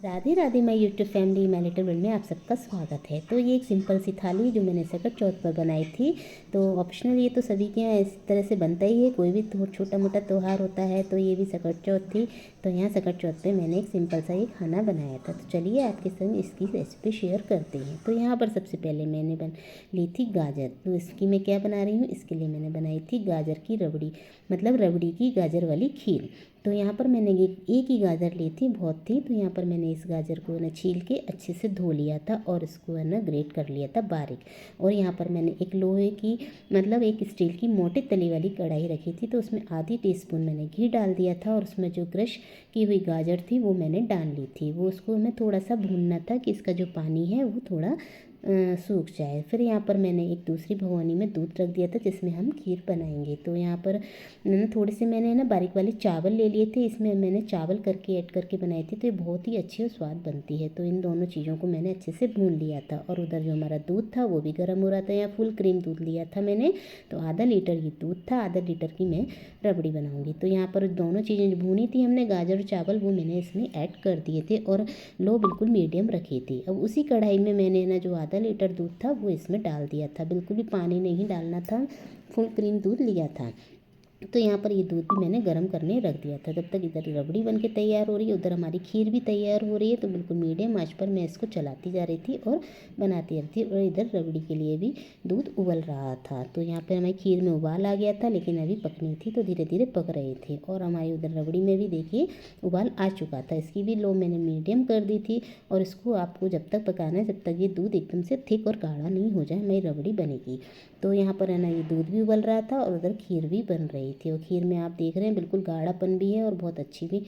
Radhe Radhe my YouTube family, my little world में आप सबका स्वागत है। तो ये एक सिंपल सी थाली जो मैंने सकट चौथ पर बनाई थी। तो ऑप्शनल, ये तो सभी के यहाँ इस तरह से बनता ही है। कोई भी छोटा मोटा त्यौहार होता है तो ये भी सकट चौथ थी। तो यहाँ सकट चौथ पे मैंने एक सिंपल सा ये खाना बनाया था। तो चलिए आपके संग इसकी रेसिपी शेयर करते हैं। तो यहाँ पर सबसे पहले मैंने ली थी गाजर। तो इसकी मैं क्या बना रही हूँ, इसके लिए मैंने बनाई थी गाजर की रबड़ी, मतलब रबड़ी की गाजर वाली खीर। तो यहाँ पर मैंने एक ही गाजर ली थी, बहुत थी। तो यहाँ पर मैंने इस गाजर को ना छील के अच्छे से धो लिया था और इसको है ना ग्रेट कर लिया था बारीक। और यहाँ पर मैंने एक लोहे की, मतलब एक स्टील की मोटी तली वाली कढ़ाई रखी थी। तो उसमें आधी टीस्पून मैंने घी डाल दिया था और उसमें जो क्रश की हुई गाजर थी वो मैंने डाल ली थी। वो उसको हमें थोड़ा सा भूनना था कि इसका जो पानी है वो थोड़ा सूख जाए। फिर यहाँ पर मैंने एक दूसरी भगोनी में दूध रख दिया था जिसमें हम खीर बनाएंगे। तो यहाँ पर थोड़े से मैंने ना बारीक वाले चावल ले लिए थे। इसमें मैंने चावल करके ऐड करके बनाई थी, तो ये बहुत ही अच्छी और स्वाद बनती है। तो इन दोनों चीज़ों को मैंने अच्छे से भून लिया था। और उधर जो हमारा दूध था वो भी गर्म हो रहा था। यहाँ फुल क्रीम दूध लिया था मैंने, तो आधा लीटर ये दूध था, आधा लीटर की मैं रबड़ी बनाऊँगी। तो यहाँ पर दोनों चीज़ें जो भूनी थी हमने, गाजर और चावल, वो मैंने इसमें ऐड कर दिए थे और लो बिल्कुल मीडियम रखी थी। अब उसी कढ़ाई में मैंने ना जो आधा लीटर दूध था वो इसमें डाल दिया था। बिल्कुल भी पानी नहीं डालना था, फुल क्रीम दूध लिया था। तो यहाँ पर ये दूध भी मैंने गर्म करने रख दिया था। जब तक इधर रबड़ी बन के तैयार हो रही है, उधर हमारी खीर भी तैयार हो रही है। तो बिल्कुल मीडियम आंच पर मैं इसको चलाती जा रही थी और बनाती जा रही थी। और इधर रबड़ी के लिए भी दूध उबल रहा था। तो यहाँ पर हमारी खीर में उबाल आ गया था, लेकिन अभी पकनी थी तो धीरे धीरे पक रहे थे। और हमारी उधर रबड़ी में भी देखिए उबाल आ चुका था। इसकी भी लो मैंने मीडियम कर दी थी। और इसको आपको जब तक पकाना है जब तक ये दूध एकदम से थिक और गाढ़ा नहीं हो जाए, मेरी रबड़ी बनेगी। तो यहाँ पर है ना ये दूध भी उबल रहा था और उधर खीर भी बन रही थी। और खीर में आप देख रहे हैं बिल्कुल गाढ़ापन भी है और बहुत अच्छी भी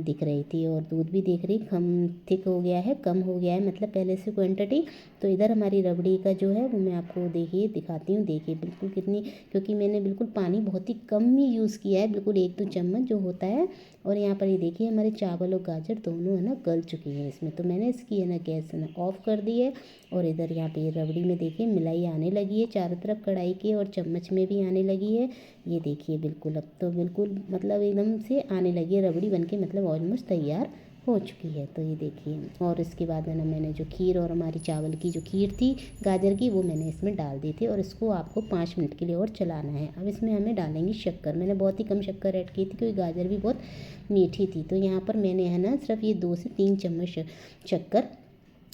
दिख रही थी। और दूध भी देख रही कम थिक हो गया है, कम हो गया है, मतलब पहले से क्वांटिटी। तो इधर हमारी रबड़ी का जो है वो मैं आपको देखिए दिखाती हूँ। देखिए बिल्कुल कितनी, क्योंकि मैंने बिल्कुल पानी बहुत ही कम ही यूज़ किया है, बिल्कुल 1-2 चम्मच जो होता है। और यहाँ पर ये देखिए हमारे चावल और गाजर दोनों है ना गल चुकी हैं इसमें। तो मैंने इसकी है ना गैस है ना ऑफ़ कर दी है। और इधर यहाँ पे रबड़ी में देखिए मिलाई आने लगी है चारों तरफ कढ़ाई के, और चम्मच में भी आने लगी है। ये देखिए बिल्कुल, अब तो बिल्कुल मतलब एकदम से आने लगी है रबड़ी बनके, मतलब ऑलमोस्ट तैयार हो चुकी है। तो ये देखिए, और इसके बाद है ना मैंने जो खीर और हमारी चावल की जो खीर थी गाजर की, वो मैंने इसमें डाल दी थी। और इसको आपको 5 मिनट के लिए और चलाना है। अब इसमें हमें डालेंगे शक्कर। मैंने बहुत ही कम शक्कर ऐड की थी क्योंकि गाजर भी बहुत मीठी थी। तो यहाँ पर मैंने है ना सिर्फ ये 2 से 3 चम्मच शक्कर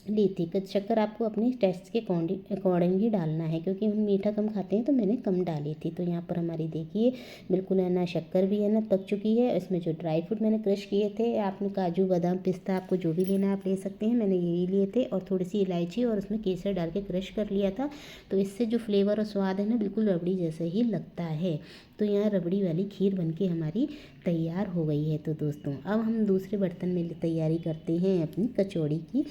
ली थी। शक्कर आपको अपने टेस्ट के अकॉर्डिंग ही डालना है, क्योंकि हम मीठा कम खाते हैं तो मैंने कम डाली थी। तो यहाँ पर हमारी देखिए बिल्कुल है ना शक्कर भी है ना पक चुकी है। इसमें जो ड्राई फ्रूट मैंने क्रश किए थे, आपने काजू बादाम पिस्ता आपको जो भी लेना है आप ले सकते हैं, मैंने यही लिए थे। और थोड़ी सी इलायची और उसमें केसर डाल के क्रश कर लिया था। तो इससे जो फ्लेवर और स्वाद है ना बिल्कुल रबड़ी जैसे ही लगता है। तो यहाँ रबड़ी वाली खीर बनके हमारी तैयार हो गई है। तो दोस्तों अब हम दूसरे बर्तन में तैयारी करते हैं अपनी कचौड़ी की।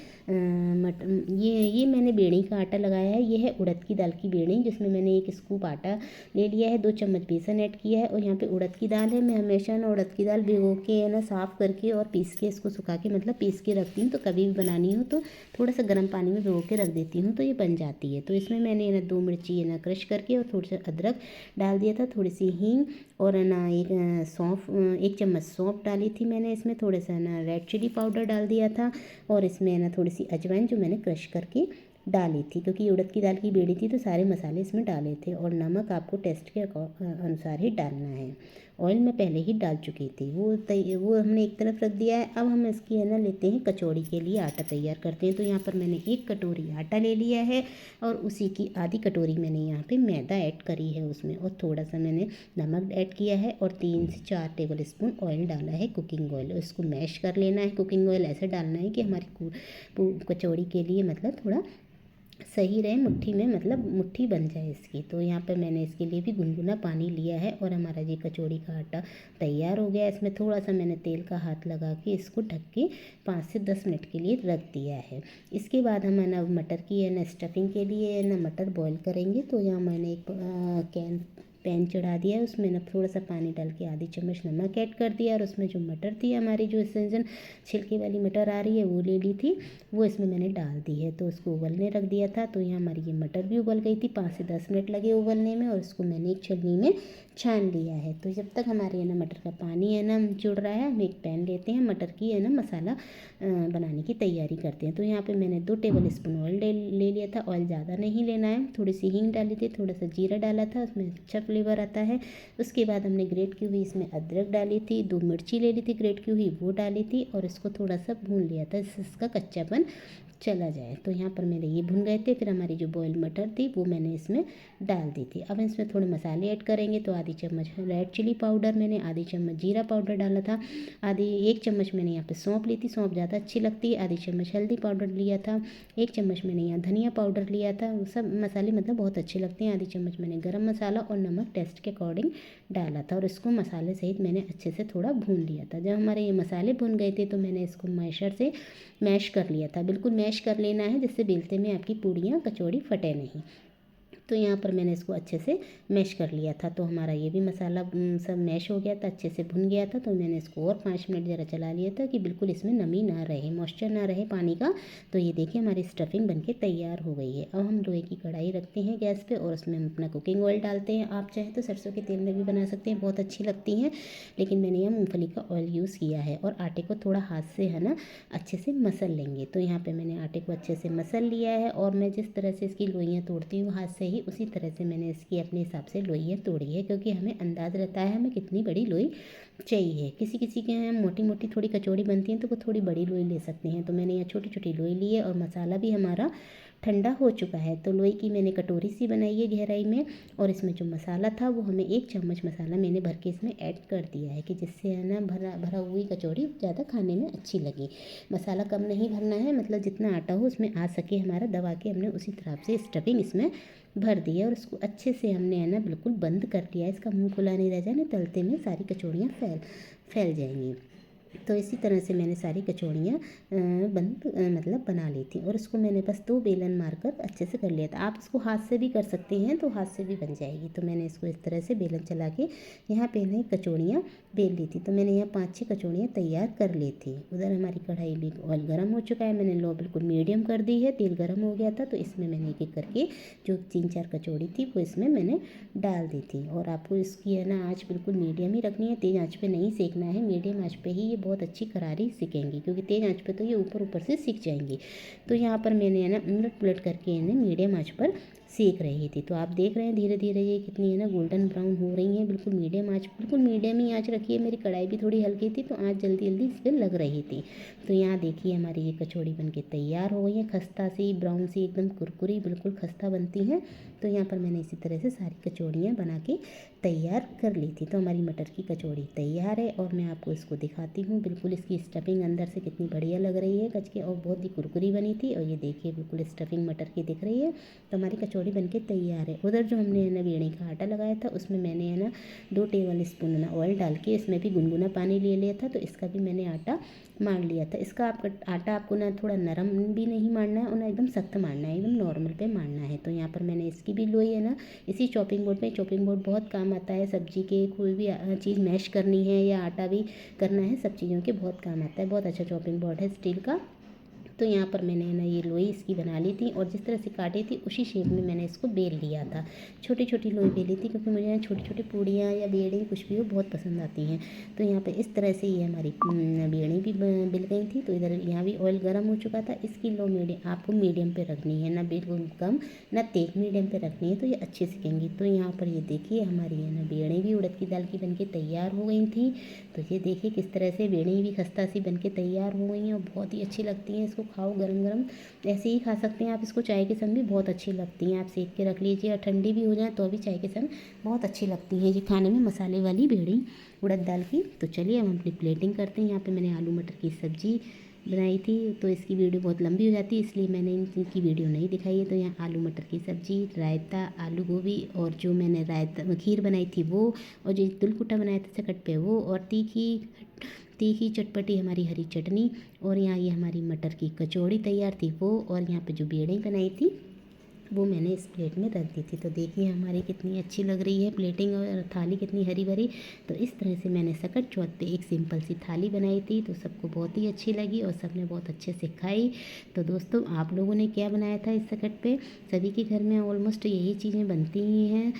ये मैंने बेड़ी का आटा लगाया है। ये है उड़द की दाल की बेड़ी, जिसमें मैंने 1 स्कूप आटा ले लिया है, 2 चम्मच बेसन ऐड किया है। और यहाँ पे उड़द की दाल है। मैं हमेशा ना उड़द की दाल भिगो के है ना साफ़ करके और पीस के इसको सुखा के, मतलब पीस के रखती हूँ। तो कभी भी बनानी हो तो थोड़ा सा गर्म पानी में भिगो के रख देती हूँ तो ये बन जाती है। तो इसमें मैंने ना 2 मिर्ची है ना क्रश करके और थोड़ा सा अदरक डाल दिया था, थोड़ी सी हींग और है ना एक सौंफ, 1 चम्मच सौंफ डाली थी मैंने। इसमें थोड़ा सा ना रेड चिली पाउडर डाल दिया था। और इसमें है ना थोड़ी सी अजवाइन जो मैंने क्रश करके डाली थी, क्योंकि उड़द की दाल की बेड़ी थी तो सारे मसाले इसमें डाले थे। और नमक आपको टेस्ट के अनुसार ही डालना है। ऑयल मैं पहले ही डाल चुकी थी, वो हमने एक तरफ रख दिया है। अब हम इसकी है ना लेते हैं कचौड़ी के लिए आटा तैयार करते हैं। तो यहाँ पर मैंने 1 कटोरी आटा ले लिया है और उसी की आधी कटोरी मैंने यहाँ पे मैदा ऐड करी है उसमें। और थोड़ा सा मैंने नमक ऐड किया है और 3 से 4 टेबल स्पून ऑयल डाला है, कुकिंग ऑयल। इसको मैश कर लेना है। कुकिंग ऑयल ऐसे डालना है कि हमारी कचौड़ी के लिए मतलब थोड़ा सही रहे, मुट्ठी में, मतलब मुट्ठी बन जाए इसकी। तो यहाँ पे मैंने इसके लिए भी गुनगुना पानी लिया है। और हमारा ये कचौड़ी का आटा तैयार हो गया। इसमें थोड़ा सा मैंने तेल का हाथ लगा के इसको ढक के 5 से 10 मिनट के लिए रख दिया है। इसके बाद हम है ना मटर की है ना स्टफिंग के लिए है ना मटर बॉईल करेंगे। तो यहाँ मैंने एक पैन चढ़ा दिया है, उसमें ना थोड़ा सा पानी डाल के आधी चम्मच नमक ऐड कर दिया। और उसमें जो मटर थी हमारी, जो सीजन छिलके वाली मटर आ रही है वो ले ली थी, वो इसमें मैंने डाल दी है। तो उसको उबलने रख दिया था। तो यहाँ हमारी ये मटर भी उबल गई थी, 5 से 10 मिनट लगे उबलने में। और उसको मैंने एक छलनी में छान लिया है। तो जब तक हमारे है ना मटर का पानी है ना जुड़ रहा है, हम एक पैन लेते हैं, मटर की है ना मसाला बनाने की तैयारी करते हैं। तो यहाँ पे मैंने 2 टेबल स्पून ऑयल ले लिया था। ऑयल ज़्यादा नहीं लेना है, थोड़ी सी हींग डाली थी, थोड़ा सा जीरा डाला था, उसमें अच्छा फ्लेवर आता है। उसके बाद हमने ग्रेट की हुई इसमें अदरक डाली थी, 2 मिर्ची ले ली थी ग्रेट की हुई, वो डाली थी और इसको थोड़ा सा भून लिया था, इससे इसका कच्चापन चला जाए। तो यहाँ पर मेरे ये भुन गए थे। फिर हमारी जो बॉयल मटर थी वो मैंने इसमें डाल दी थी। अब इसमें थोड़े मसाले ऐड करेंगे। तो आधी चम्मच रेड चिली पाउडर, मैंने आधी चम्मच जीरा पाउडर डाला था, 1 चम्मच मैंने यहाँ पे सौंफ ली थी, सौंफ ज़्यादा अच्छी लगती है, आधी चम्मच हल्दी पाउडर लिया था, 1 चम्मच मैंने यहाँ धनिया पाउडर लिया था। वो सब मसाले मतलब बहुत अच्छे लगते हैं। आधी चम्मच मैंने गरम मसाला और नमक टेस्ट के अकॉर्डिंग डाला था और इसको मसाले सहित मैंने अच्छे से थोड़ा भून लिया था। जब हमारे ये मसाले भून गए थे तो मैंने इसको मैशर से मैश कर लिया था। बिल्कुल मैश कर लेना है जिससे बेलते में आपकी पूड़ियाँ कचौड़ी फटे नहीं। तो यहाँ पर मैंने इसको अच्छे से मैश कर लिया था। तो हमारा ये भी मसाला सब मैश हो गया था, अच्छे से भुन गया था। तो मैंने इसको और 5 मिनट ज़रा चला लिया था कि बिल्कुल इसमें नमी ना रहे, मॉइस्चर ना रहे पानी का। तो ये देखिए हमारी स्टफिंग बनके तैयार हो गई है। अब हम लोहे की कढ़ाई रखते हैं गैस पे और उसमें हम अपना कुकिंग ऑयल डालते हैं। आप चाहें तो सरसों के तेल में भी बना सकते हैं, बहुत अच्छी लगती हैं, लेकिन मैंने यहाँ मूँगफली का ऑयल यूज़ किया है। और आटे को थोड़ा हाथ से है ना अच्छे से मसल लेंगे। तो यहाँ पर मैंने आटे को अच्छे से मसल लिया है और मैं जिस तरह से इसकी लोइयाँ तोड़ती हूँ हाथ से ही, उसी तरह से मैंने इसकी अपने हिसाब से लोइयाँ तोड़ी है, क्योंकि हमें अंदाज़ रहता है हमें कितनी बड़ी लोई चाहिए। किसी किसी के यहाँ मोटी मोटी थोड़ी कचौड़ी बनती हैं तो वो थोड़ी बड़ी लोई ले सकते हैं। तो मैंने यहाँ छोटी छोटी लोई ली है और मसाला भी हमारा ठंडा हो चुका है। तो लोई की मैंने कटोरी सी बनाई है गहराई में और इसमें जो मसाला था वो हमें 1 चम्मच मसाला मैंने भर के इसमें ऐड कर दिया है कि जिससे है ना भरा हुई कचौड़ी ज़्यादा खाने में अच्छी लगी। मसाला कम नहीं भरना है, मतलब जितना आटा हो उसमें आ सके हमारा, दबा के हमने उसी तरह से स्टफिंग इसमें भर दी है और उसको अच्छे से हमने है ना बिल्कुल बंद कर दिया है। इसका मुंह खुला नहीं रह जाए, ना तलते में सारी कचौड़ियाँ फैल जाएंगी। तो इसी तरह से मैंने सारी कचौड़ियाँ मतलब बना ली थी और उसको मैंने बस 2 बेलन मारकर अच्छे से कर लिया था। आप इसको हाथ से भी कर सकते हैं, तो हाथ से भी बन जाएगी। तो मैंने इसको इस तरह से बेलन चला के यहाँ पे ना कचौड़ियाँ बेल ली थी। तो मैंने यहाँ 5-6 कचौड़ियाँ तैयार कर ली थी। उधर हमारी कढ़ाई भी ऑयल गर्म हो चुका है, मैंने लो बिल्कुल मीडियम कर दी है, तेल गर्म हो गया था। तो इसमें मैंने एक एक करके जो 3-4 कचौड़ी थी वो इसमें मैंने डाल दी थी। और आपको इसकी है ना आँच बिल्कुल मीडियम ही रखनी है, तेज़ आँच पे नहीं सेकना है, मीडियम आँच पे ही ये बहुत अच्छी करारी सिकेंगी, क्योंकि तेज़ आंच पे तो ये ऊपर ऊपर से सिक जाएंगी। तो यहाँ पर मैंने है ना उलट पुलट करके इन्हें मीडियम आंच पर सेक रही थी। तो आप देख रहे हैं धीरे धीरे ये कितनी है ना गोल्डन ब्राउन हो रही है। बिल्कुल मीडियम आंच, बिल्कुल मीडियम ही आंच रखी है। मेरी कढ़ाई भी थोड़ी हल्की थी तो आंच जल्दी जल्दी इस पर लग रही थी। तो यहाँ देखिए हमारी ये कचौड़ी बनके तैयार हो गई है, खस्ता सी ब्राउन सी एकदम कुरकुरी, बिल्कुल खस्ता बनती हैं। तो यहाँ पर मैंने इसी तरह से सारी कचौड़ियाँ बना के तैयार कर ली थी। तो हमारी मटर की कचौड़ी तैयार है और मैं आपको इसको दिखाती हूँ। बिल्कुल इसकी स्टफिंग अंदर से कितनी बढ़िया लग रही है कच के, और बहुत ही कुरकुरी बनी थी। और ये देखिए बिल्कुल स्टफिंग मटर की दिख रही है। तो हमारी कचौड़ी बनके तैयार है। उधर जो हमने है ना बेड़े का आटा लगाया था उसमें मैंने है ना 2 टेबल स्पून ना ऑयल डाल के इसमें भी गुनगुना पानी ले लिया था। तो इसका भी मैंने आटा मार लिया था। इसका आपका आटा आपको ना थोड़ा नरम भी नहीं मारना है और ना एकदम सख्त मारना है, एकदम नॉर्मल पे मारना है। तो यहाँ पर मैंने इसकी भी लोई है ना इसी चॉपिंग बोर्ड पे, चॉपिंग बोर्ड बहुत काम आता है सब्जी के, कोई भी चीज़ मैश करनी है या आटा भी करना है, सब चीज़ों के बहुत काम आता है। बहुत अच्छा चॉपिंग बोर्ड है स्टील का। तो यहाँ पर मैंने ना ये लोई इसकी बना ली थी और जिस तरह से काटी थी उसी शेप में मैंने इसको बेल लिया था। छोटी छोटी लोई बेली थी क्योंकि मुझे यहाँ छोटी छोटी पूड़ियाँ या बेड़े कुछ भी हो बहुत पसंद आती हैं। तो यहाँ पे इस तरह से ये हमारी बेड़ी भी बिल गई थी। तो इधर यहाँ भी ऑयल गर्म हो चुका था। इसकी लो मीडियम आपको मीडियम पे रखनी है, ना बिल्कुल कम ना तेज, मीडियम पे रखनी है, तो ये अच्छे सिकेंगी। तो यहाँ पर ये देखिए हमारी है ना बेड़ी भी उड़द की दाल की बनके तैयार हो गई थी। तो ये देखिए किस तरह से बेड़ी भी खस्ता सी बनके तैयार हो गई हैं और बहुत ही अच्छी लगती हैं। इसको खाओ गरम गरम, ऐसे ही खा सकते हैं आप इसको, चाय के संग भी बहुत अच्छी लगती हैं। आप सेक के रख लीजिए और ठंडी भी हो जाए तो भी चाय के संग बहुत अच्छी लगती हैं ये खाने में, मसाले वाली बेड़ी उड़द दाल की। तो चलिए हम अपनी प्लेटिंग करते हैं। यहाँ पे मैंने आलू मटर की सब्ज़ी बनाई थी, तो इसकी वीडियो बहुत लंबी हो जाती है इसलिए मैंने इनकी वीडियो नहीं दिखाई है। तो यहाँ आलू मटर की सब्ज़ी, रायता, आलू गोभी और जो मैंने रायता खीर बनाई थी वो, और जो तिलकुटा बनाया था चकट पे वो, और तीखी चटपटी हमारी हरी चटनी, और यहाँ ये हमारी मटर की कचौड़ी तैयार थी वो, और यहाँ पे जो बेड़े बनाई थी वो मैंने इस प्लेट में रख दी थी। तो देखिए हमारी कितनी अच्छी लग रही है प्लेटिंग और थाली कितनी हरी भरी। तो इस तरह से मैंने सकट चौथ पे एक सिंपल सी थाली बनाई थी, तो सबको बहुत ही अच्छी लगी और सबने बहुत अच्छे से खाई। तो दोस्तों आप लोगों ने क्या बनाया था इस सकट पे? सभी के घर में ऑलमोस्ट यही चीज़ें बनती ही हैं,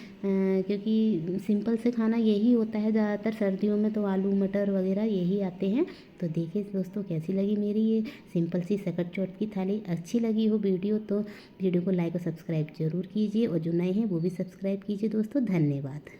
क्योंकि सिंपल से खाना यही होता है ज़्यादातर। सर्दियों में तो आलू मटर वगैरह यही आते हैं। तो देखिए दोस्तों कैसी लगी मेरी ये सिंपल सी सकट चौथ की थाली। अच्छी लगी हो वीडियो तो वीडियो को लाइक और सब्सक्राइब जरूर कीजिए, और जो नए हैं वो भी सब्सक्राइब कीजिए दोस्तों। धन्यवाद।